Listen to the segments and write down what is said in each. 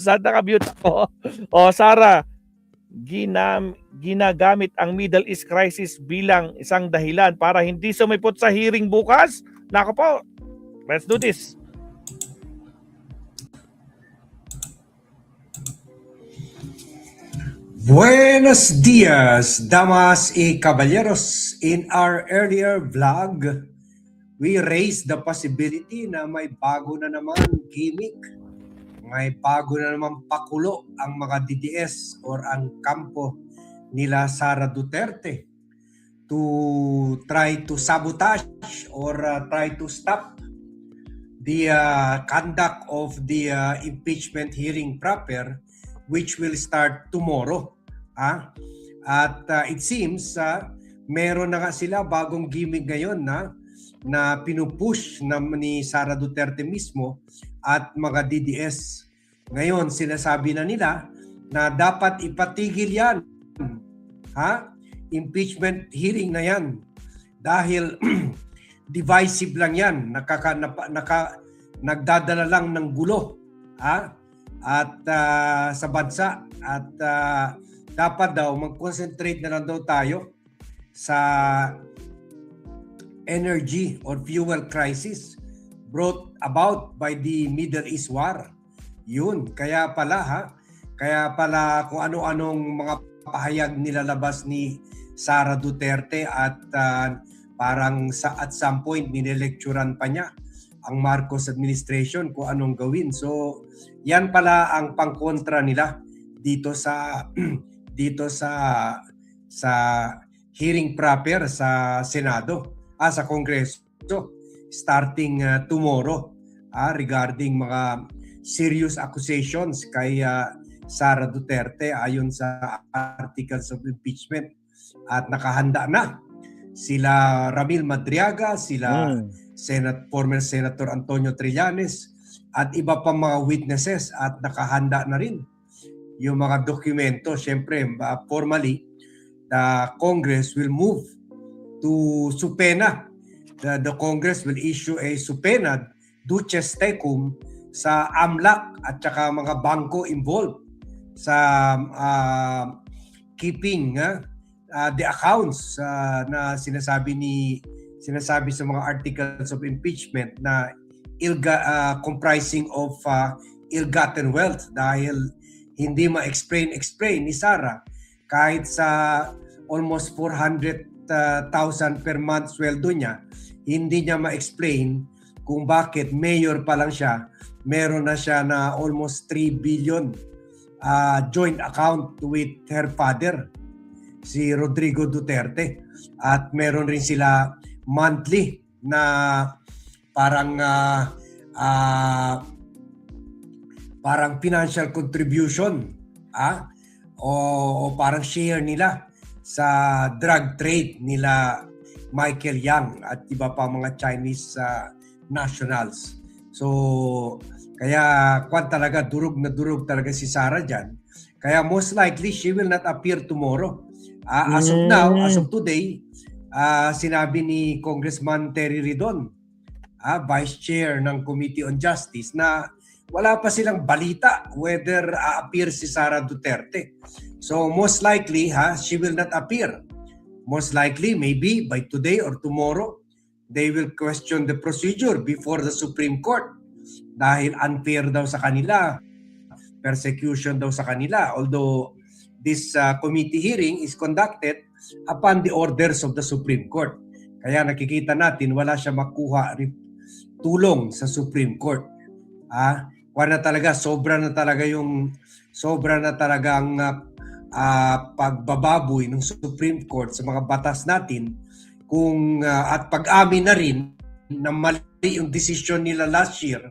Saan naka-mute ako? O Sarah, ginagamit ang Middle East crisis bilang isang dahilan para hindi sumipot sa hearing bukas? Nako po, let's do this. Buenos dias, damas y caballeros. In our earlier vlog, we raised the possibility na may bago na naman gimmick, may bago na naman pakulo ang mga DDS or ang kampo nila Sara Duterte to try to sabotage or try to stop the conduct of the impeachment hearing proper, which will start tomorrow. At it seems meron na nga sila bagong gimmick ngayon na pinupush ni Sara Duterte mismo at mga DDS. Ngayon sinasabi na nila na dapat ipatigil yan. Impeachment hearing na yan dahil divisive lang yan, nagdadala lang ng gulo at sa bansa at dapat daw mag-concentrate na lang daw tayo sa energy or fuel crisis brought about by the Middle East War. Yun, kaya pala kung ano-anong mga pahayag nilalabas ni Sara Duterte at parang at some point nilelecturan pa niya ang Marcos administration kung anong gawin. So, yan pala ang pangkontra nila dito sa hearing proper sa Senado, sa Kongreso starting tomorrow regarding mga serious accusations kay Sara Duterte ayon sa articles of impeachment. At nakahanda na sila Ramil Madriaga, sila former Senator Antonio Trillanes at iba pang mga witnesses at nakahanda na rin yung mga dokumento. Siyempre, formally, the Congress will move to subpoena. The Congress will issue a subpoena duces tecum sa AMLAC at saka mga bangko involved sa keeping the accounts na sinasabi sa mga articles of impeachment na comprising of ill-gotten wealth dahil hindi ma-explain ni Sara kahit sa almost 400,000 per month sweldo niya, hindi niya ma-explain kung bakit mayor pa lang siya, meron na siya na almost 3 billion joint account with her father, si Rodrigo Duterte. At meron rin sila monthly na parang financial contribution o parang share nila sa drug trade nila Michael Yang at iba pa mga Chinese nationals. So kaya talaga durog na durog talaga si Sara dyan. Kaya most likely she will not appear tomorrow. As of now, as of today, sinabi ni Congressman Terry Ridon, Vice Chair ng Committee on Justice, na wala pa silang balita whether appear si Sara Duterte. So most likely, she will not appear. Most likely, maybe by today or tomorrow, they will question the procedure before the Supreme Court dahil unfair daw sa kanila, persecution daw sa kanila. Although this committee hearing is conducted upon the orders of the Supreme Court. Kaya nakikita natin wala siya makuha tulong sa Supreme Court. Sobra na talagang pagbababoy ng Supreme Court sa mga batas natin at pag-amin na rin na mali yung decision nila last year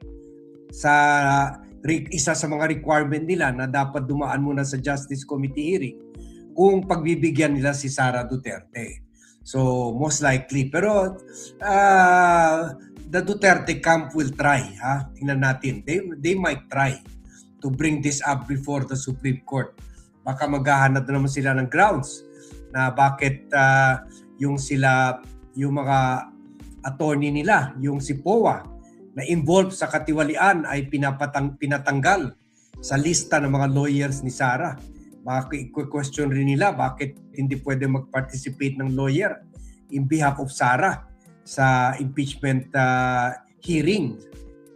sa isa sa mga requirement nila na dapat dumaan muna sa Justice Committee hearing kung pagbibigyan nila si Sara Duterte. So most likely. Pero the Duterte camp will try. Tingnan natin. They might try to bring this up before the Supreme Court. Baka maghahanap na naman sila ng grounds na bakit yung mga attorney nila, yung si POA, na involved sa katiwalian ay pinatanggal sa lista ng mga lawyers ni Sara. Baka i-question rin nila bakit hindi pwede mag-participate ng lawyer in behalf of Sara sa impeachment hearing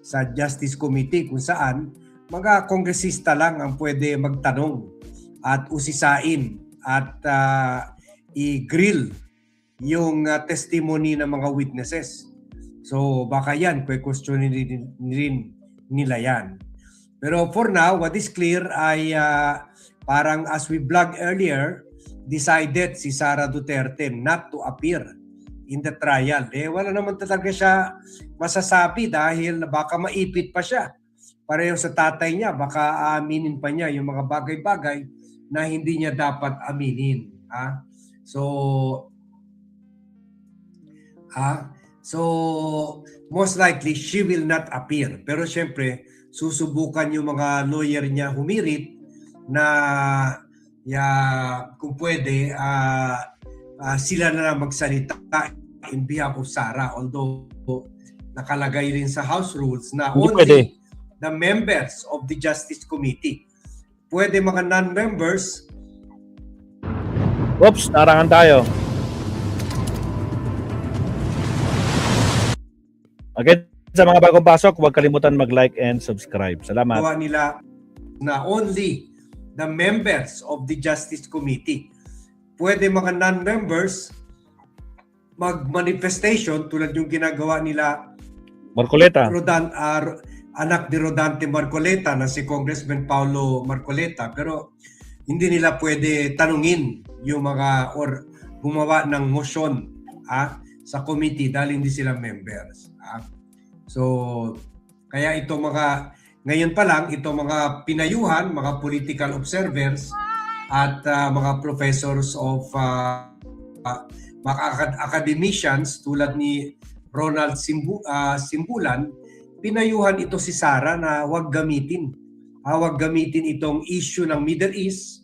sa Justice Committee, kung saan mga kongresista lang ang pwede magtanong at usisain at i-grill yung testimony ng mga witnesses. So baka yan, questionin rin nila yan. Pero for now, what is clear ay parang as we vlog earlier, decided si Sara Duterte not to appear in the trial. Wala naman talaga siya masasabi dahil baka maipit pa siya. Pareho sa tatay niya, baka aminin pa niya yung mga bagay-bagay na hindi niya dapat aminin. So most likely she will not appear. Pero syempre, susubukan yung mga lawyer niya humirit na kung pwede sila na lang magsalita in behalf of Sara. Although nakalagay rin sa House Rules na only the members of the Justice Committee. Pwede mga non-members. Oops, narangan tayo. Again, sa mga bagong pasok, huwag kalimutan mag-like and subscribe. Salamat. Gawa nila na only the members of the Justice Committee. Pwede mga non-members mag-manifestation tulad yung ginagawa nila Marcoleta. Anak ni Rodante Marcoleta na si Congressman Paulo Marcoleta, pero hindi nila pwede tanungin yung mga or gumawa ng motion sa committee dahil hindi sila members. So kaya ngayon pa lang itong mga pinayuhan, mga political observers at mga professors of mga academicians tulad ni Ronald Simbulan, pinayuhan ito si Sara na huwag gamitin. Huwag gamitin itong issue ng Middle East.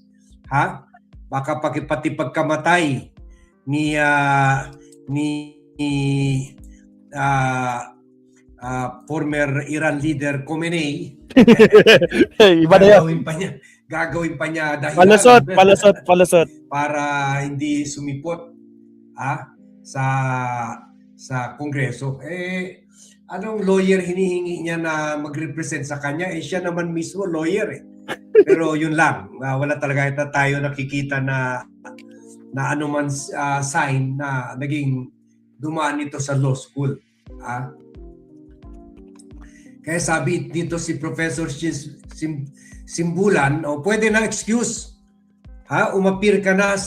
Baka pati pagkamatay ni former Iran leader Khomeini, Iba na yan. gagawin pa niya dahilan Palusot. para hindi sumipot sa Kongreso. Anong lawyer hinihingi niya na mag-represent sa kanya? Siya naman mismo lawyer. Pero yun lang, wala talaga tayo nakikita na anuman sign na naging dumaan ito sa law school. Kaya sabi dito si Professor Simbulan, pwede na excuse. Umapir ka na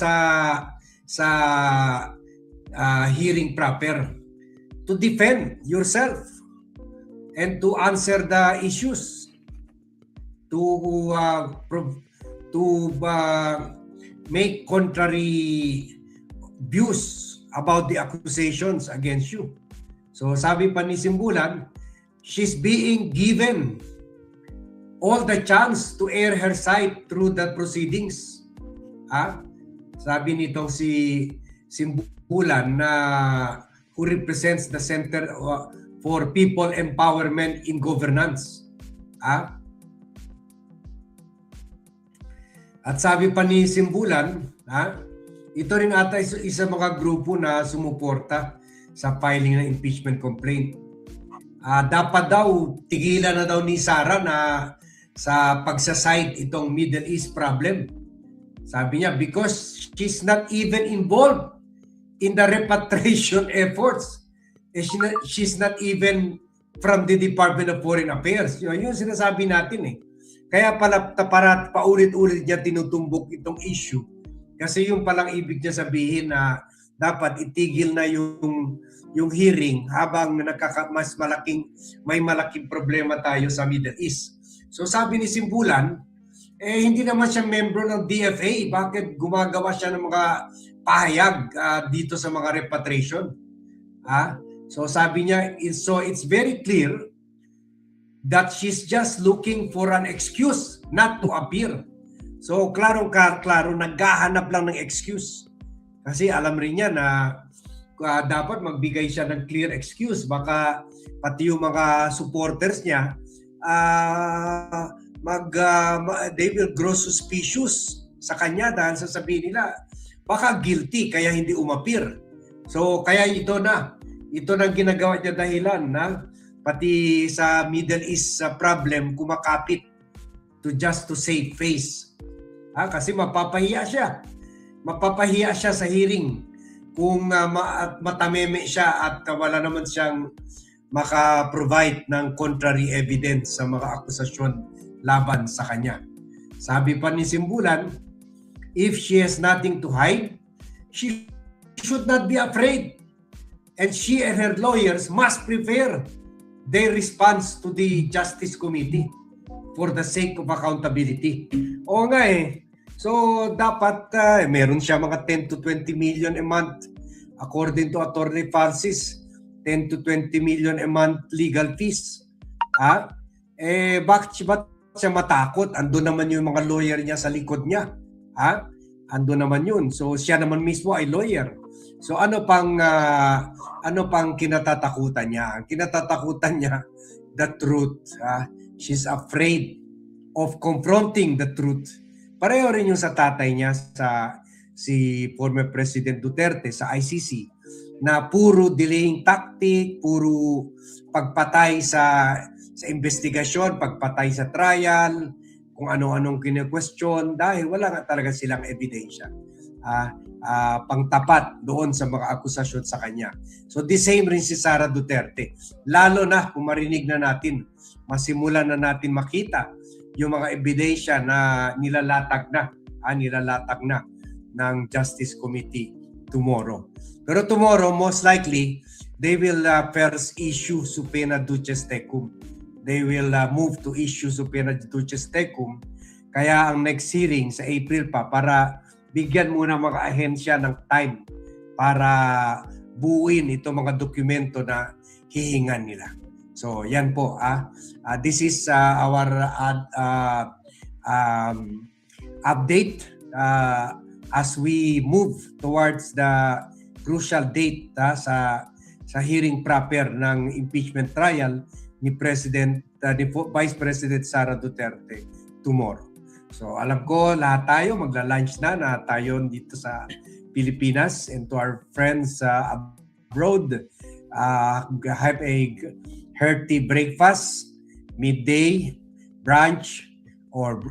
sa hearing proper to defend yourself and to answer the issues, to make contrary views about the accusations against you. So sabi pa ni Simbulan, she's being given all the chance to air her side through the proceedings. Sabi nitong si Simbulan na who represents the Center for People Empowerment in Governance. At sabi pa ni Simbulan, ito rin ata isa mga grupo na sumuporta sa filing ng impeachment complaint. Dapat daw, tigilan na daw ni Sara na sa pagsasite itong Middle East problem. Sabi niya, because she's not even involved in the repatriation efforts. She's not even from the Department of Foreign Affairs. Yun sinasabi natin . Kaya pala paulit-ulit niya tinutumbok itong issue. Kasi yung palang ibig niya sabihin na dapat itigil na yung hearing habang may malaking problema tayo sa Middle East. So sabi ni Simbulan, hindi naman siya membro ng DFA. Bakit gumagawa siya ng mga pahayag dito sa mga repatriation? So sabi niya, it's very clear that she's just looking for an excuse not to appear. So klaro naghahanap lang ng excuse. Kasi alam rin niya na dapat magbigay siya ng clear excuse. Baka pati yung mga supporters niya they will grow suspicious sa kanya dahil sasabihin nila baka guilty kaya hindi umapir. So kaya ito na ginagawa niya dahilan na pati sa Middle East problem kumakapit to save face. Kasi mapapahiya siya sa hearing kung matameme siya at wala naman siyang maka-provide ng contrary evidence sa mga akusasyon laban sa kanya. Sabi pa ni Simbulan, if she has nothing to hide, she should not be afraid. And she and her lawyers must prepare their response to the Justice Committee for the sake of accountability. Oo nga eh. So, dapat meron siya mga 10 to 20 million a month. According to Attorney Francis, 10 to 20 million a month legal fees. Bakit siya matakot? Ando naman yung mga lawyer niya sa likod niya. Ando naman yun. So, siya naman mismo ay lawyer. So, ano pang kinatatakutan niya? Ang kinatatakutan niya, the truth. She's afraid of confronting the truth. Pareho rin yung sa tatay niya, si former President Duterte sa ICC, na puro delaying tactic, puro pagpatay sa investigasyon, pagpatay sa trial, kung ano-anong kine-question dahil wala nga talaga silang ebidensya. Pangtapat doon sa mga akusasyon sa kanya. So the same rin si Sara Duterte. Lalo na kung marinig na natin, masimulan na natin makita yung mga ebidensya na nilalatag na ng Justice Committee tomorrow. Pero tomorrow, most likely, they will first issue subpoena duces tecum. They will move to issue subpoena duces tecum. Kaya ang next hearing sa April pa para bigyan muna mga ahensya ng time para buuin itong mga dokumento na hihingan nila. So, yan po. This is our update as we move towards the crucial date sa hearing proper ng impeachment trial ni Vice President Sara Duterte tomorrow. So alam ko lahat tayo magla-lunch na tayo dito sa Pilipinas, and to our friends abroad, have a hearty breakfast, midday, brunch, or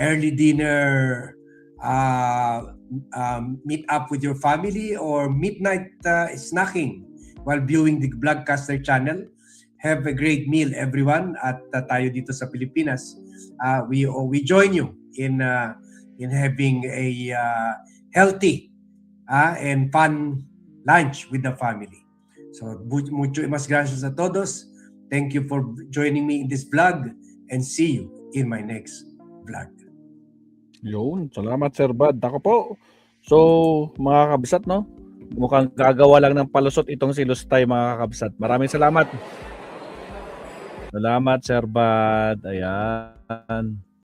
early dinner, meet up with your family, or midnight snacking while viewing the Vlogcaster channel. Have a great meal, everyone, at tayo dito sa Pilipinas. We join you in having a healthy and fun lunch with the family. So, mucho mas gracias a todos. Thank you for joining me in this vlog, and see you in my next vlog. Yun, salamat Sir Bad. Ako po. So, mga kabsat, no? Mukhang gagawa lang ng palusot itong si Lustay, mga kabsat. Maraming salamat. Salamat, Sir Bad. Ayan.